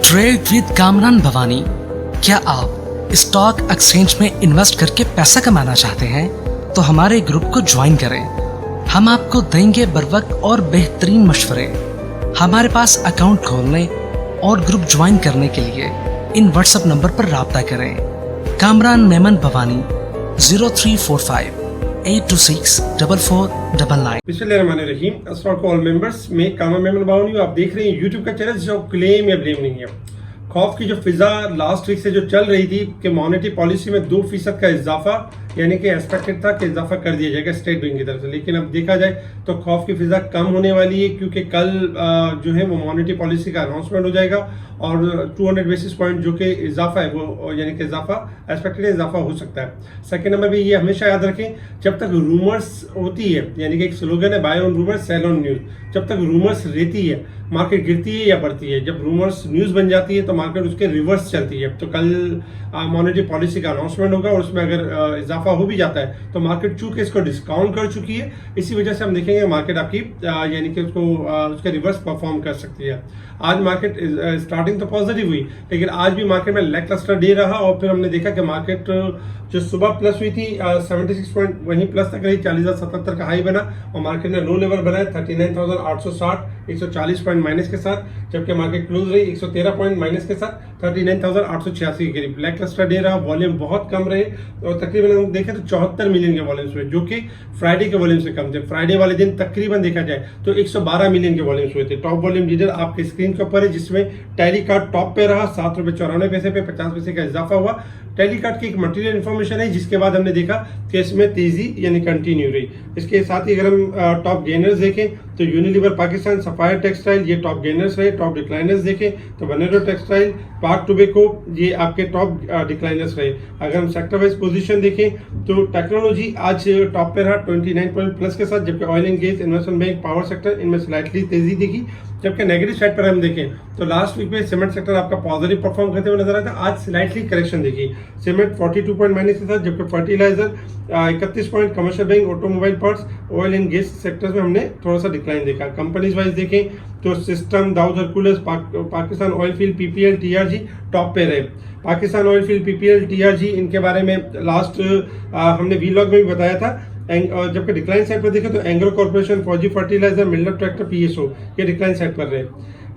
Trade with Kamran Bhavani. क्या आप stock exchange में इन्वेस्ट करके पैसा कमाना चाहते हैं तो हमारे ग्रुप को ज्वाइन करें। हम आपको देंगे बर वक्त और बेहतरीन मशवरे। हमारे पास अकाउंट खोलने और ग्रुप ज्वाइन करने के लिए इन व्हाट्सएप नंबर पर राब्ता करें। कामरान मेमन भवानी 0345 8264499। बिस्मिल्लाहिर्रहमानिर्रहीम। अस्सलाम वालेकुम ऑल मेंबर्स। मैं कामरान मेमन भवानी, आप देख रहे हैं यूट्यूब का चैनल जो क्लेम या ब्लेम नहीं है। खौफ की जो फिजा लास्ट वीक से जो चल रही थी कि मॉनेटरी पॉलिसी में 2% का इजाफा यानी कि एक्सपेक्टेड था कि इजाफा कर दिया जाएगा स्टेट बैंक की तरफ से, लेकिन अब देखा जाए तो खौफ की फिजा कम होने वाली है क्योंकि कल जो है वो मॉनेटरी पॉलिसी का अनाउंसमेंट हो जाएगा और 200 बेसिस पॉइंट जो कि इजाफा है वो यानी कि इजाफा एक्सपेक्टेड इजाफा हो सकता है। सेकंड नंबर भी ये हमेशा याद रखें, जब तक रूमर्स होती है यानी कि एक स्लोगन है buy on rumours sell on news, जब तक रूमर्स रहती है मार्केट गिरती है या बढ़ती है। जब रूमर्स न्यूज बन जाती है तो मार्केट उसके रिवर्स चलती है। तो कल मॉनेटरी पॉलिसी का अनाउंसमेंट होगा और उसमें अगर इजाफा हो भी जाता है तो मार्केट चूंकि इसको डिस्काउंट कर चुकी है, इसी वजह से हम देखेंगे मार्केट आपकी यानी कि उसको उसके रिवर्स परफॉर्म कर सकती है। आज मार्केट स्टार्टिंग तो पॉजिटिव हुई, लेकिन आज भी मार्केट में लैक क्लस्टर डे रहा और फिर हमने देखा कि मार्केट जो सुबह प्लस हुई थी 76 पॉइंट वहीं प्लस तक रही, 40,077 का हाई बना और मार्केट ने लो लेवल बनाया 39,860 140 पॉइंट माइनस के साथ, जबकि मार्केट क्लोज रही 113 पॉइंट माइनस के साथ 39,886 के करीब। ब्लैक क्लस्टर डे रहा, वॉल्यूम बहुत कम रहे और तकरीबन हम देखें तो 74 मिलियन के वॉल्यूम्स हुए जो कि फ्राइडे के वॉल्यूम से कम थे। फ्राइडे वाले दिन तकरीबन देखा जाए तो 112 मिलियन के वॉल्यूम्स हुए थे। टॉप वॉल्यूम लीडर आपके स्क्रीन के ऊपर है जिसमें टैली कार्ड टॉप पे रहा, 7 रुपए 94 पैसे पे 50 पैसे का इजाफा हुआ। टैली कार्ड की एक मटेरियल इन्फॉर्मेशन है जिसके बाद हमने देखा कि इसमें तेजी यानी कंटिन्यू रही। इसके साथ ही अगर हम टॉप गेनर्स देखें तो यूनिलीवर पाकिस्तान, सफायर टेक्सटाइल ये टॉप गेनर्स रहे। टॉप डिक्लाइनर्स देखें तो वनेरो टेक्सटाइल, पार्क टोबैको ये आपके टॉप डिक्लाइनर्स रहे। अगर हम सेक्टर वाइज पोजीशन देखें तो टेक्नोलॉजी आज टॉप पे रहा 29 पॉइंट प्लस के साथ, जबकि oil and gas, investment bank, power sector इनमें स्लाइटली तेजी दिखी। जबकि नेगेटिव साइड पर हम देखें तो लास्ट वीक में सीमेंट सेक्टर आपका पॉजिटिव परफॉर्म करते हुए नजर आता है, आज स्लाइटली करेक्शन देखी। सीमेंट 42 पॉइंट माइनस के साथ, जबकि fertiliser 31 point, commercial bank, automobile parts, oil and gas sectors में हमने थोड़ा सा डिक्लाइन देखा। कंपनीज वाइज देखें तो system, Dawood Hercules, Pakistan Oil Field, PPL, TRG top पे रहे। Pakistan Oil Field, PPL, TRG इनके बारे में लास्ट हमने वीलॉग में भी बताया था। जबकि डिक्लाइन साइड पर देखें तो एंग्रो कॉर्पोरेशन, फौजी फर्टिलाइजर, मिलर ट्रैक्टर, पीएसओ ये डिक्लाइन साइड पर रहे।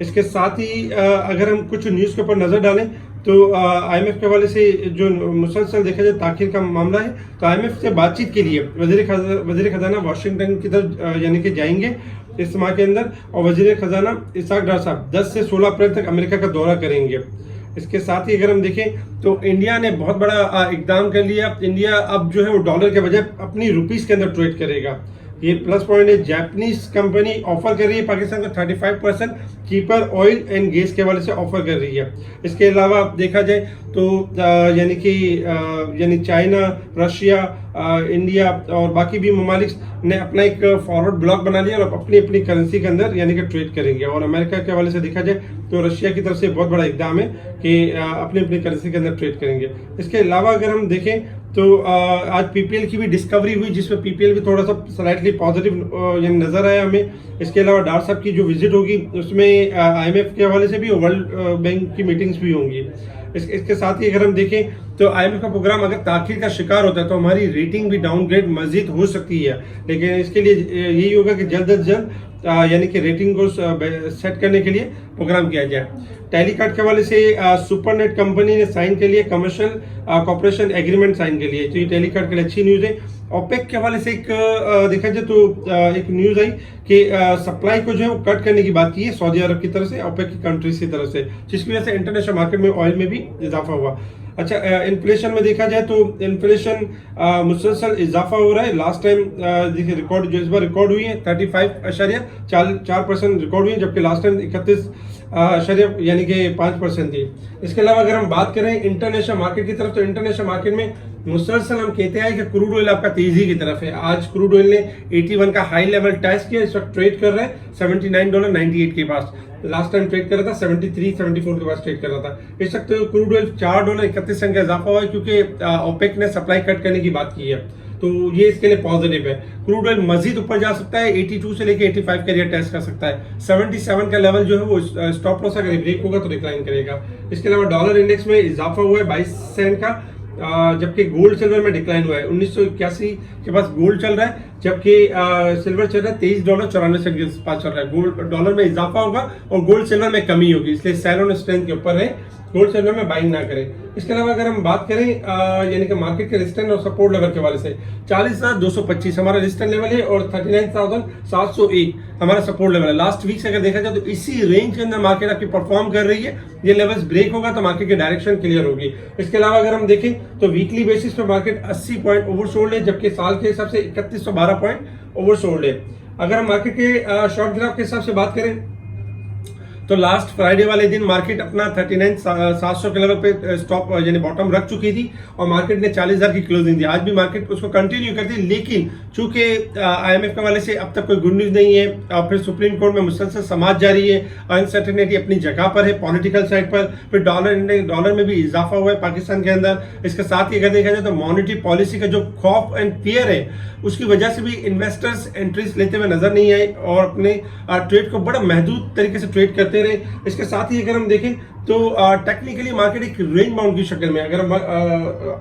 इसके साथ ही अगर हम कुछ न्यूज़ के ऊपर नजर डालें तो आईएमएफ के हवाले से जो मुसलसल देखा जाए ताखिर का मामला है, तो आईएमएफ से बातचीत के लिए वजीर खजाना वाशिंगटन की तरफ यानी कि जाएंगे इस माह के अंदर और वजीर खजाना इसाक डार साहब 10 से 16 अप्रैल तक अमेरिका का दौरा करेंगे। इसके साथ ही अगर हम देखें तो इंडिया ने बहुत बड़ा इकदाम कर लिया। इंडिया अब जो है वो डॉलर के बजाय अपनी रुपीस के अंदर ट्रेड करेगा, ये प्लस पॉइंट है। जापानीज कंपनी ऑफर कर रही है पाकिस्तान को 35% चीपर ऑयल एंड गैस के हवाले से ऑफर कर रही है। इसके अलावा देखा जाए तो यानी चाइना, रशिया, इंडिया और बाकी भी ममालिक ने अपना एक फॉरवर्ड ब्लॉक बना लिया और अपनी अपनी करेंसी के अंदर यानी कि ट्रेड करेंगे। और अमेरिका के हवाले से देखा जाए तो रशिया की तरफ से बहुत बड़ा इकदाम है कि अपनी अपनी करेंसी के अंदर ट्रेड करेंगे। इसके अलावा अगर हम देखें तो आज पीपीएल की भी डिस्कवरी हुई जिसमें पीपीएल भी थोड़ा सा स्लाइटली पॉजिटिव यानी नजर आया हमें। इसके अलावा डार साहब की जो विजिट होगी उसमें आईएमएफ के हवाले से भी वर्ल्ड बैंक की मीटिंग्स भी होंगी। इसके साथ ही अगर हम देखें तो आईएमएफ का प्रोग्राम अगर ताखिर का शिकार होता है तो हमारी रेटिंग भी डाउनग्रेड मजीद हो सकती है, लेकिन इसके लिए यही होगा कि जल्द अज जल्द यानी कि रेटिंग को सेट करने के लिए प्रोग्राम किया जाए। टैली कार्ड के हवाले से सुपरनेट कंपनी ने साइन के लिए कमर्शियल कॉर्पोरेशन एग्रीमेंट साइन के लिए, तो ये टैली कार्ड के लिए अच्छी न्यूज़ है। ओपेक के हवाले से एक देखा जाए तो एक न्यूज़ आई कि सप्लाई को जो है वो कट करने की बात की है सऊदी अरब की तरफ से, ओपेक की कंट्रीज की तरफ से, जिसकी वजह से इंटरनेशनल मार्केट में ऑयल में भी इजाफा हुआ। अच्छा, इन्फ्लेशन में देखा जाए तो इन्फ्लेशन मुसलसल इजाफा हो रहा है। लास्ट टाइम देखिए रिकॉर्ड जो इस बार रिकॉर्ड हुई है 35.4% रिकॉर्ड हुई है, जबकि लास्ट टाइम 31 यानी कि 5% थी। इसके अलावा अगर हम बात करें इंटरनेशनल मार्केट की तरफ तो इंटरनेशनल मार्केट में मुसलसल हम कहते हैं कि क्रूड ऑयल आपका तेजी की तरफ है। आज क्रूड ऑयल ने 81 का हाई लेवल टच किया, इस वक्त ट्रेड कर रहा है $79.98 के पास। लास्ट टाइम ट्रेड कर रहा था 73-74 के पास ट्रेड कर रहा था। इस वक्त क्रूड ऑयल $4.31 का इजाफा हुआ है क्योंकि ओपेक ने सप्लाई कट करने की बात की है। तो ये इसके लिए पॉजिटिव है। क्रूड ऑयल मजीद ऊपर जा सकता है, 82 से लेके 85 का एरिया टेस्ट कर सकता है। 77 का लेवल जो है वो स्टॉप लॉस अगर ब्रेक होगा तो डिक्लाइन करेगा। इसके अलावा डॉलर इंडेक्स में इजाफा हुआ है 22 सेंट का, जबकि गोल्ड सिल्वर में डिक्लाइन हुआ है। 1981 के पास गोल्ड चल रहा है, जबकि सिल्वर चल रहा है $23.94 के पास चल रहा है। गोल्ड डॉलर में इजाफा होगा और गोल्ड सिल्वर में कमी होगी, इसलिए सेल ऑन स्ट्रेंथ के ऊपर है, गोल्ड सिल्वर में बाइंग ना करें। इसके अलावा अगर हम बात करें यानी कि मार्केट के रेजिस्टेंस और सपोर्ट लेवल के वाले से, 40,225 हमारा रेजिस्टेंस लेवल है और 39,701 हमारा सपोर्ट लेवल है। लास्ट वीक से अगर देखा जाए तो इसी रेंज के अंदर मार्केट आपकी परफॉर्म कर रही है। ये लेवल्स ब्रेक होगा तो मार्केट की डायरेक्शन क्लियर होगी। इसके अलावा अगर हम देखें तो वीकली बेसिस पे मार्केट 80 पॉइंट ओवरसोल्ड है, जबकि साल के हिसाब से 3112 पॉइंट ओवरसोल्ड है। अगर हम मार्केट के शॉर्ट ग्राफ के हिसाब से बात करें तो लास्ट फ्राइडे वाले दिन मार्केट अपना 39,700 के लेवल पे स्टॉप यानी बॉटम रख चुकी थी और मार्केट ने 40,000 की क्लोजिंग दी। आज भी मार्केट उसको कंटिन्यू करती है, लेकिन चूंकि IMF के वाले से अब तक कोई गुड न्यूज नहीं है और फिर सुप्रीम कोर्ट में मुसलसल समाज जारी है, अनसर्टेनिटी अपनी जगह पर है पॉलिटिकल साइड पर, फिर डॉलर में भी इजाफा हुआ है पाकिस्तान के अंदर। इसके साथ ही अगर देखा जाए तो मॉनेटरी पॉलिसी का जो खौफ एंड फियर है उसकी वजह से भी इन्वेस्टर्स एंट्रीज लेते हुए नजर नहीं आए और अपने ट्रेड को बड़ा महदूद तरीके से ट्रेड करते रहे। इसके साथ ही अगर हम देखें तो टेक्निकली मार्केट एक रेंज बाउंड की शक्ल में, अगर हम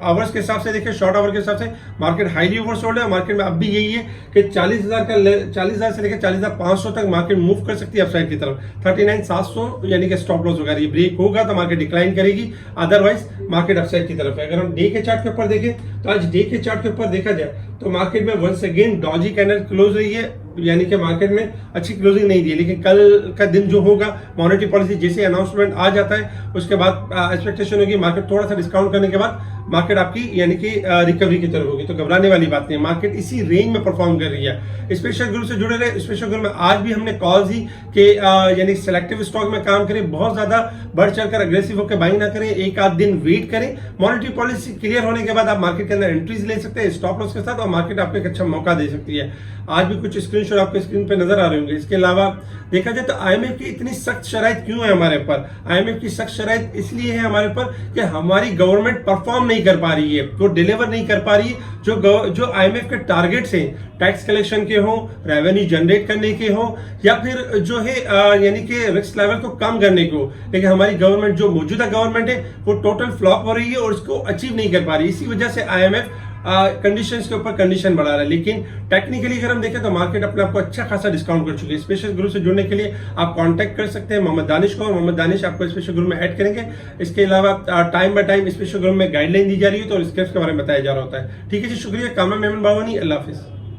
आवर्स के हिसाब से देखें, शॉर्ट आवर के हिसाब से मार्केट हाईली ओवरसोल्ड है। मार्केट में अब भी यही है कि 40,000 से लेकर 40,500 तक मार्केट मूव कर सकती है अपसाइड की तरफ। 39,700 यानी कि स्टॉप लॉस वगैरह ये ब्रेक होगा तो मार्केट डिक्लाइन करेगी, अदरवाइज मार्केट अपसाइड की तरफ है। अगर हम डे के चार्ट के ऊपर देखें तो आज डे के चार्ट के ऊपर देखा जाए तो मार्केट में once again doji candle close रही है, यानी कि मार्केट में अच्छी क्लोजिंग नहीं दी। लेकिन कल का दिन जो होगा मॉनेटरी पॉलिसी जैसे अनाउंसमेंट आ जाता है उसके बाद एक्सपेक्टेशन होगी मार्केट थोड़ा सा डिस्काउंट करने के बाद मार्केट आपकी यानी कि रिकवरी की तरफ होगी, तो घबराने वाली बात नहीं है। मार्केट इसी रेंज में परफॉर्म कर रही है। स्पेशल ग्रुप से जुड़े रहे। स्पेशल ग्रुप में आज भी हमने कॉल दी कि यानी सिलेक्टिव स्टॉक में काम करें, बहुत ज्यादा बढ़ चढ़कर अग्रेसिव होकर बाइंग ना करें, एक आध दिन वेट करें। मॉनेटरी पॉलिसी क्लियर होने के बाद आप मार्केट के अंदर एंट्रीज ले सकते हैं स्टॉप लॉस के साथ और मार्केट आपको एक अच्छा मौका दे सकती है। आज भी कुछ स्क्रीनशॉट आपके स्क्रीन पे नजर आ रहे होंगे। इसके अलावा देखा जाए तो IMF की इतनी सख्त शराइत क्यों है हमारे ऊपर? IMF की सख्त शराइत इसलिए है हमारे ऊपर कि हमारी गवर्नमेंट परफॉर्म नहीं कर पा रही है, वो डिलीवर नहीं कर पा रही है। जो IMF के टारगेट्स हैं, टैक्स कलेक्शन के हो, रेवेन्यू जनरेट करने के हो, या फिर जो है यानी कि रिस्क लेवल को कम करने को, लेकिन हमारी गवर्नमेंट जो मौजूदा गवर्नमेंट है वो टोटल फ्लॉप हो रही है और उसको अचीव नहीं कर पा रही। इसी वजह से IMF कंडीशंस के ऊपर कंडीशन बढ़ा रहा है। लेकिन टेक्निकली अगर हम देखें तो मार्केट अपने आप को अच्छा खासा डिस्काउंट कर चुकी है। स्पेशल ग्रुप से जुड़ने के लिए आप कांटेक्ट कर सकते हैं मोहम्मद दानिश को, और मोहम्मद दानिश आपको स्पेशल ग्रुप में ऐड करेंगे। इसके अलावा time by time special group में गाइडलाइन दी जा रही है तो स्टेप्स के बारे में बताया जा रहा होता है। ठीक है जी, शुक्रिया। कामरान मेमन बावानी, अल्लाह हाफिज।